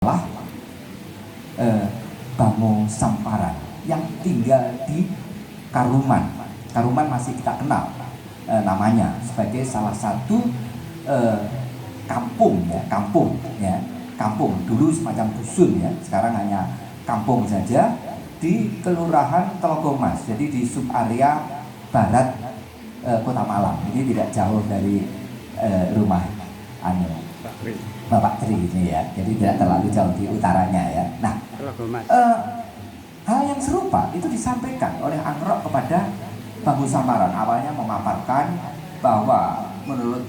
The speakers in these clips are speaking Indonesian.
adalah Bango Samparan yang tinggal di Karuman. Karuman masih kita kenal namanya sebagai salah satu kampung kampung dulu semacam dusun ya, sekarang hanya kampung saja di Kelurahan Telogomas, jadi di subarea barat Kota Malang. Ini tidak jauh dari rumah Bapak Tri ini ya, jadi tidak terlalu jauh di utaranya ya. Nah, hal yang serupa itu disampaikan oleh Angrok kepada Bango Samparan. Awalnya memaparkan bahwa menurut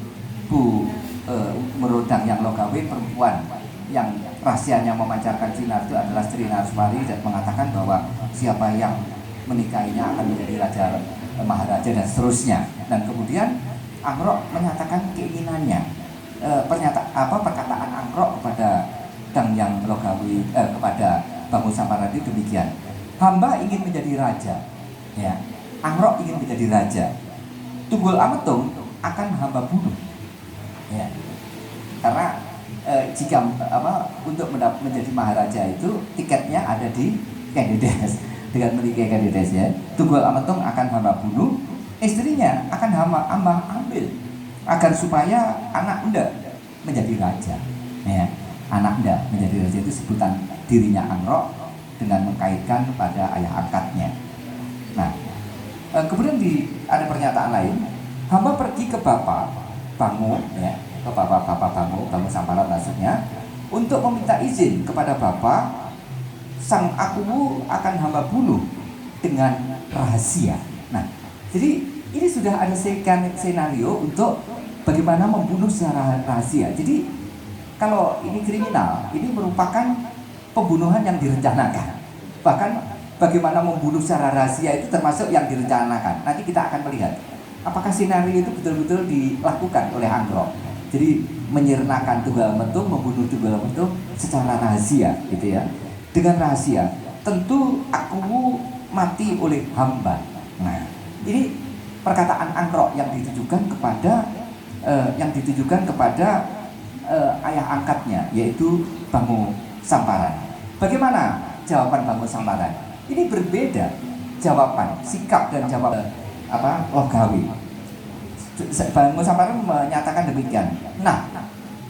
menurut Dangyang Logawe, perempuan yang rahasianya memancarkan sinar itu adalah Sri Naraswari, dan mengatakan bahwa siapa yang menikahinya akan menjadi raja maharaja dan seterusnya. Dan kemudian Angrok menyatakan keinginannya, perkataan Angrok kepada Dangyang Logawe kepada Bango Samparan itu demikian: hamba ingin menjadi raja, ya. Angrok ingin menjadi raja. Tunggul Ametung akan hamba bunuh, ya. Karena jika untuk menjadi maharaja itu tiketnya ada di Kandides. Dengan menikahi Kandides ya, Tunggul Ametung akan hamba bunuh, istrinya akan hamba ambil agar supaya anak enda menjadi raja, ya. Anak enda menjadi raja itu sebutan dirinya Angrok dengan mengkaitkan pada ayah angkatnya. Nah, kemudian ada pernyataan lain, hamba pergi ke Bapak Bango, ya, ke Bapak Bango Samparan maksudnya, untuk meminta izin kepada Bapak, sang Akuwu akan hamba bunuh dengan rahasia. Nah, jadi ini sudah ada skenario untuk bagaimana membunuh secara rahasia. Jadi kalau ini kriminal, ini merupakan pembunuhan yang direncanakan. Bahkan bagaimana membunuh secara rahasia itu termasuk yang direncanakan. Nanti kita akan melihat apakah skenario itu betul-betul dilakukan oleh Angrok. Jadi menyirnakan Tunggul Ametung, membunuh Tunggul Ametung secara rahasia, gitu ya. Dengan rahasia, tentu Akuwu mati oleh hamba. Nah, ini perkataan Angrok yang ditujukan kepada ayah angkatnya, yaitu Bango Samparan. Bagaimana jawaban Bango Samparan? Ini berbeda jawaban, sikap dan jawaban Logawe. Bango Samparan menyatakan demikian. Nah,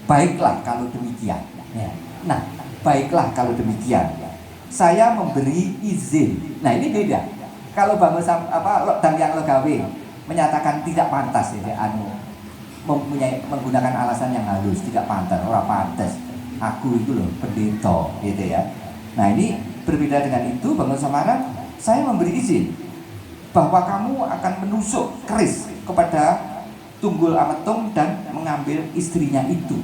baiklah kalau demikian. Ya. Nah, baiklah kalau demikian. Saya memberi izin. Nah, ini beda. Kalau Dangyang Logawe menyatakan tidak pantas, ya, menggunakan alasan yang halus, tidak pantas, orang pantas. Aku itu loh pendeta, gitu ya. Nah, ini berbeda dengan itu. Bango Samparan, saya memberi izin bahwa kamu akan menusuk keris kepada Tunggul Ametung dan mengambil istrinya itu.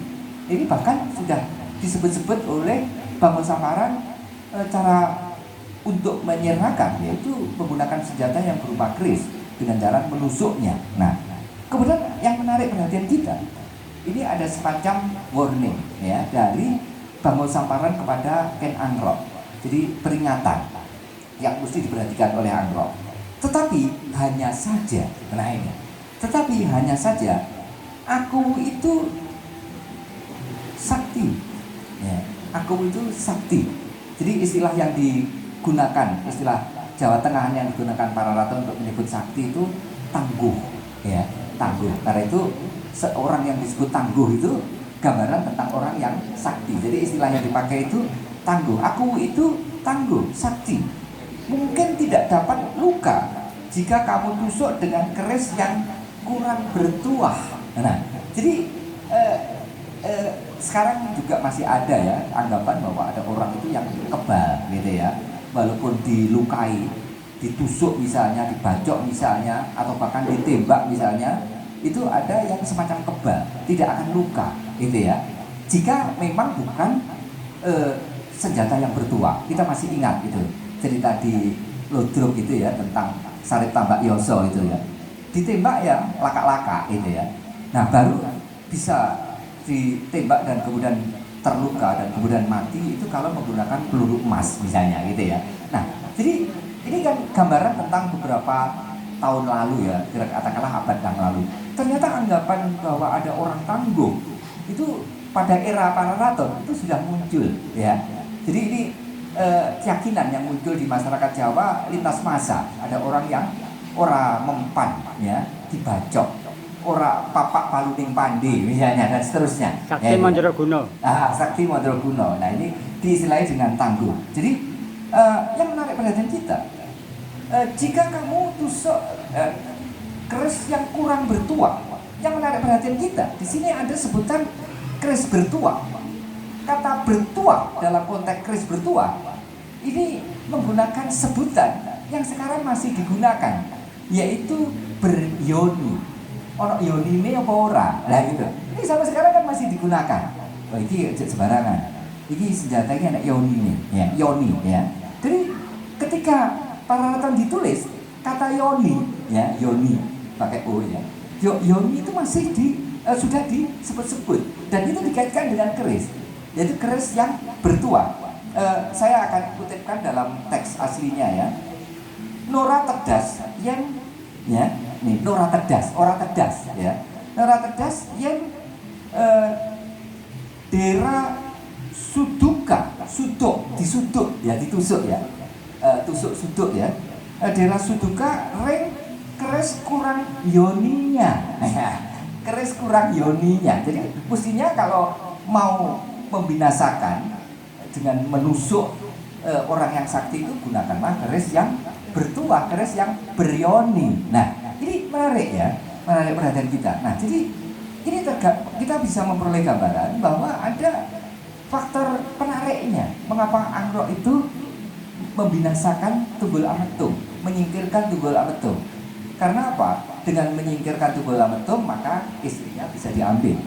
Ini bahkan sudah disebut-sebut oleh Bango Samparan cara untuk menyerahkan, yaitu menggunakan senjata yang berupa keris dengan cara menusuknya. Nah, kemudian yang menarik perhatian kita, ini ada semacam warning ya dari Bango Samparan kepada Ken Angrok. Jadi peringatan yang mesti diperhatikan oleh Angrok. Tetapi hanya saja, Akuwu itu sakti, ya. Akuwu itu sakti. Jadi istilah yang digunakan, istilah Jawa Tengah yang digunakan para raton untuk menyebut sakti itu tangguh, ya, tangguh. Karena itu seorang yang disebut tangguh itu gambaran tentang orang yang sakti. Jadi istilah yang dipakai itu tangguh. Akuwu itu tangguh, sakti. Mungkin tidak dapat luka jika kamu tusuk dengan keris yang kurang bertuah. Nah, jadi sekarang juga masih ada ya anggapan bahwa ada orang itu yang kebal, gitu ya. Walaupun dilukai, ditusuk misalnya, dibacok misalnya, atau bahkan ditembak misalnya, itu ada yang semacam kebal, tidak akan luka, gitu ya. Jika memang bukan senjata yang bertuah. Kita masih ingat gitu cerita di Lodrok gitu ya, tentang Sarip Tambak Yoso itu ya. Ditembak ya laka-laka gitu ya. Nah, baru bisa ditembak dan kemudian terluka dan kemudian mati itu kalau menggunakan peluru emas misalnya gitu ya. Nah, jadi ini kan gambaran tentang beberapa tahun lalu ya, katakanlah abad yang lalu. Ternyata anggapan bahwa ada orang tangguh itu pada era Pararaton itu sudah muncul ya. Jadi ini keyakinan yang muncul di masyarakat Jawa lintas masa. Ada orang yang ora mempan ya, dibacok, ora papak paluning pandi misalnya dan seterusnya. Sakti Mandraguna. Sakti Mandraguna. Nah ini diistilahi dengan tangguh. Jadi yang menarik perhatian kita, jika kamu tusuk keris yang kurang bertuah, yang menarik perhatian kita di sini ada sebutan keris bertuah. Kata bertuah dalam konteks keris bertuah ini menggunakan sebutan yang sekarang masih digunakan, yaitu beryoni. Ono yoni ini apa ora? Lah gitu. Ini sampai sekarang kan masih digunakan. Oh ini sembarangan. Ini senjata ini anak yoni ini, ya, yoni ya. Jadi ketika Pararaton ditulis kata yoni, ya, yoni pakai o ya. Yoni itu masih sudah disebut-sebut dan itu dikaitkan dengan keris, yaitu keris yang bertuah. Saya akan kutipkan dalam teks aslinya ya. Nora tedas yang ya, nih Nora tedas, ora tedas ya. Nora tedas yang dera suduka, suduk, disuduk ya, ditusuk ya. Tusuk suduk ya. Dera suduka ring keris kurang yoninya. Keris kurang yoninya. Jadi mestinya kalau mau membinasakan dengan menusuk orang yang sakti itu gunakanlah keris yang bertuah, keris yang beryoni. Nah, ini menarik ya, menarik perhatian kita. Nah, jadi ini kita bisa memperoleh gambaran bahwa ada faktor penariknya. Mengapa Angrok itu membinasakan Tunggul Ametung, menyingkirkan Tunggul Ametung? Karena apa? Dengan menyingkirkan Tunggul Ametung maka istrinya bisa diambil.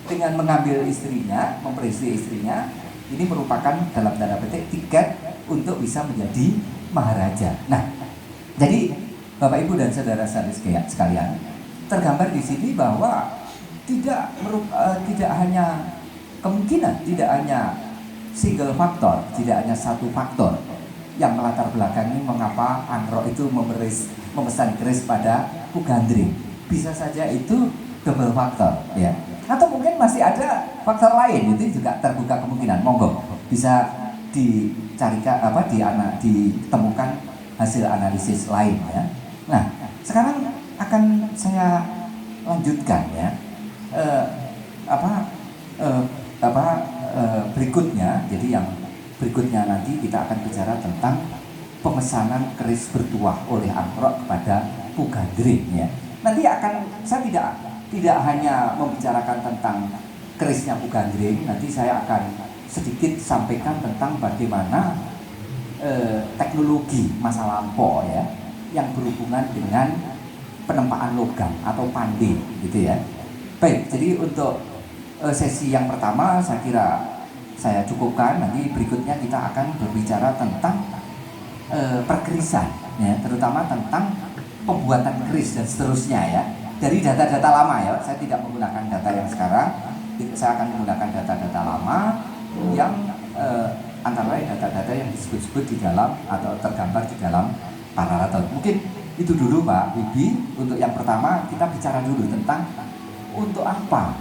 Dengan mengambil istrinya, memperistri istrinya, ini merupakan dalam tanda petik tiket untuk bisa menjadi maharaja. Nah, jadi Bapak Ibu dan saudara-saudari sekalian, tergambar di sini bahwa tidak hanya kemungkinan, tidak hanya single faktor, tidak hanya satu faktor yang melatar belakangi mengapa Angrok itu memesan keris pada Pugandring. Bisa saja itu double faktor, ya. Atau mungkin masih ada faktor lain, itu juga terbuka kemungkinan. Monggo bisa dicarikan ditemukan hasil analisis lain ya. Nah, sekarang akan saya lanjutkan ya. Berikutnya, jadi yang berikutnya nanti kita akan bicara tentang pemesanan keris bertuah oleh Angrok kepada Pugandring ya. Nanti saya tidak hanya membicarakan tentang kerisnya Pugandring, nanti saya akan sedikit sampaikan tentang bagaimana teknologi masa lampau ya yang berhubungan dengan penempaan logam atau pande gitu ya. Baik, jadi untuk sesi yang pertama saya kira saya cukupkan. Nanti berikutnya kita akan berbicara tentang perkerisan ya, terutama tentang pembuatan keris dan seterusnya ya. Dari data-data lama ya, saya tidak menggunakan data yang sekarang, saya akan menggunakan data-data lama yang antara lain data-data yang disebut-sebut di dalam atau tergambar di dalam Pararaton. Mungkin itu dulu Mbak Bibi. Untuk yang pertama kita bicara dulu tentang untuk apa